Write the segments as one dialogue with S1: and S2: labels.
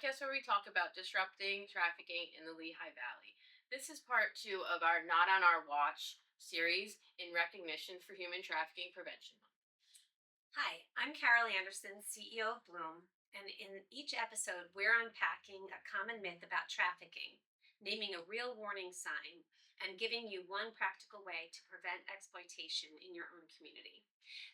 S1: podcast where we talk about disrupting trafficking in the Lehigh Valley. This is part two of our Not on Our Watch series in recognition for Human Trafficking Prevention Month.
S2: Hi, I'm Carol Anderson, CEO of Bloom, and in each episode, we're unpacking a common myth about trafficking, naming a real warning sign, and giving you one practical way to prevent exploitation in your own community.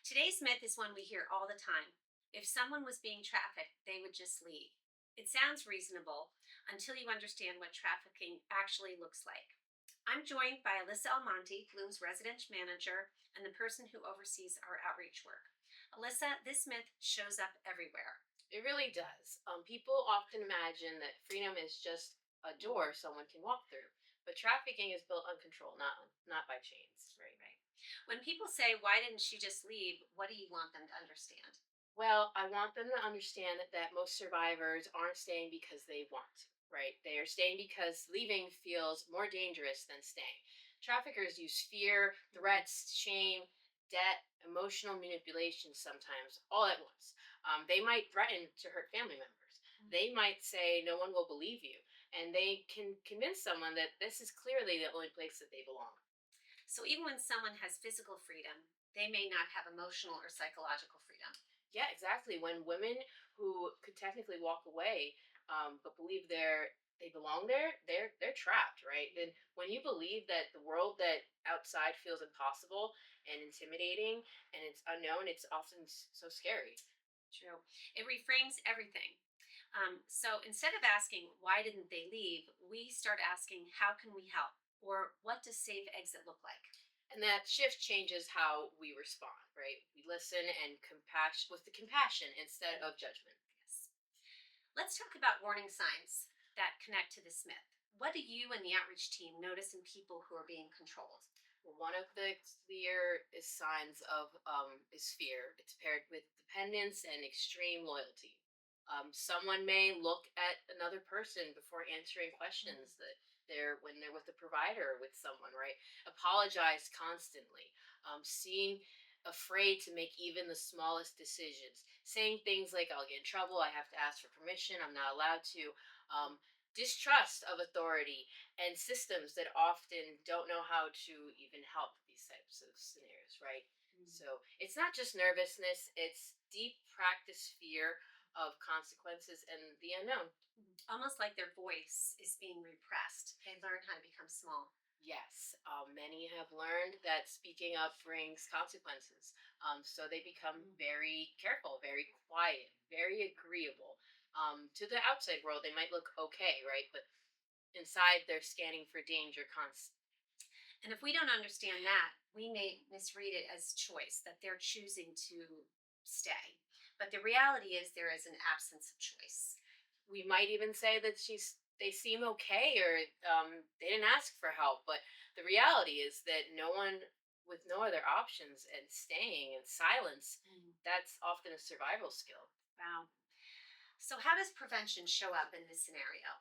S2: Today's myth is one we hear all the time. If someone was being trafficked, they would just leave. It sounds reasonable until you understand what trafficking actually looks like. I'm joined by Alyssa Almonte, Bloom's resident manager, and the person who oversees our outreach work. Alyssa, this myth shows up everywhere.
S1: It really does. People often imagine that freedom is just a door someone can walk through, but trafficking is built on control, not by chains.
S2: Right. When people say, "Why didn't she just leave?" what do you want them to understand?
S1: Well, I want them to understand that most survivors aren't staying because they want to, right? They are staying because leaving feels more dangerous than staying. Traffickers use fear, threats, shame, debt, emotional manipulation sometimes, all at once. They might threaten to hurt family members. They might say, no one will believe you. And they can convince someone that this is clearly the only place that they belong.
S2: So even when someone has physical freedom, they may not have emotional or psychological freedom.
S1: Yeah, exactly. When women who could technically walk away, but believe they belong there, they're trapped, right? Then when you believe that the world that outside feels impossible and intimidating and it's unknown, it's often so scary.
S2: True. It reframes everything. So instead of asking, "Why didn't they leave?" we start asking, "How can we help?" or "What does safe exit look like?"
S1: And that shift changes how we respond, right? We listen and compassion with the compassion instead of judgment.
S2: Yes. Let's talk about warning signs that connect to this myth. What do you and the outreach team notice in people who are being controlled?
S1: Well, one of the clear signs of is fear. It's paired with dependence and extreme loyalty. Someone may look at another person before answering questions that they're when they're with a provider or with someone, right? Apologize constantly. Seem afraid to make even the smallest decisions. Saying things like, "I'll get in trouble. I have to ask for permission. I'm not allowed to." Distrust of authority and systems that often don't know how to even help these types of scenarios, right? So it's not just nervousness, it's deep practice fear of consequences and the unknown.
S2: Almost like their voice is being repressed. They learn how to become small.
S1: Yes, many have learned that speaking up brings consequences. So they become very careful, very quiet, very agreeable. To the outside world, they might look okay, right? But inside, they're scanning for danger constantly.
S2: And if we don't understand that, we may misread it as choice, that they're choosing to stay. But the reality is there is an absence of choice.
S1: We might even say that they seem okay or they didn't ask for help, but the reality is that no one with no other options and staying in silence, that's often a survival skill.
S2: Wow. So, how does prevention show up in this scenario?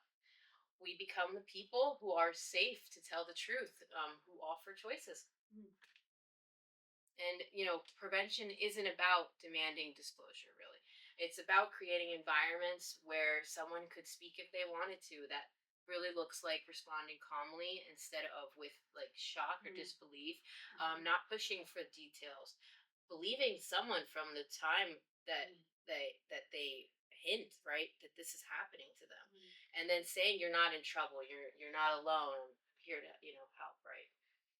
S1: We become the people who are safe to tell the truth, who offer choices. And, prevention isn't about demanding disclosure, really. It's about creating environments where someone could speak if they wanted to. That really looks like responding calmly instead of with like shock or disbelief, not pushing for details, believing someone from the time that they hint right that this is happening to them, and then saying you're not in trouble, you're not alone, I'm here to help, right?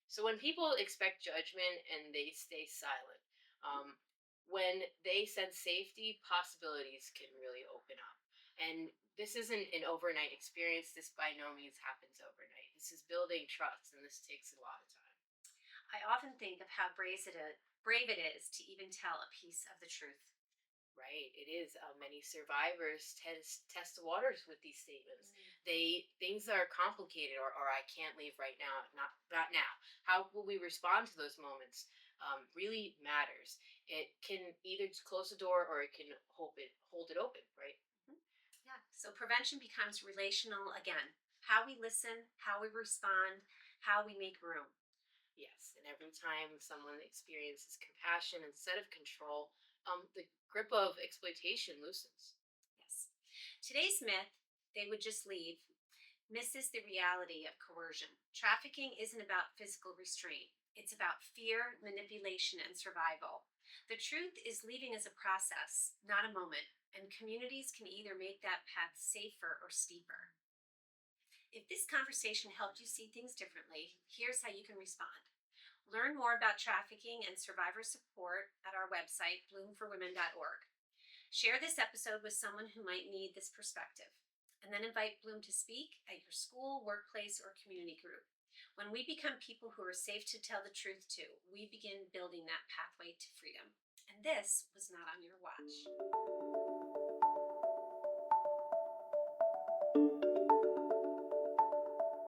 S1: So when people expect judgment and they stay silent, when they sense safety, possibilities can really open up. And this isn't an overnight experience. This by no means happens overnight. This is building trust, and this takes a lot of time.
S2: I often think of how brave it is to even tell a piece of the truth.
S1: Right, it is. Many survivors test the waters with these statements. They things are complicated, or I can't leave right now. Not now. How will we respond to those moments? Really matters. It can either close the door or it can hold it open. Right.
S2: Mhm. Yeah. So prevention becomes relational again. How we listen, how we respond, how we make room.
S1: Yes, and every time someone experiences compassion instead of control, the grip of exploitation loosens.
S2: Yes. Today's myth, they would just leave, misses the reality of coercion. Trafficking isn't about physical restraint, it's about fear, manipulation, and survival. The truth is, leaving is a process, not a moment, and communities can either make that path safer or steeper. If this conversation helped you see things differently, here's how you can respond. Learn more about trafficking and survivor support at our website, bloomforwomen.org. Share this episode with someone who might need this perspective, and then invite Bloom to speak at your school, workplace, or community group. When we become people who are safe to tell the truth to, we begin building that pathway to freedom. And this was not on your watch.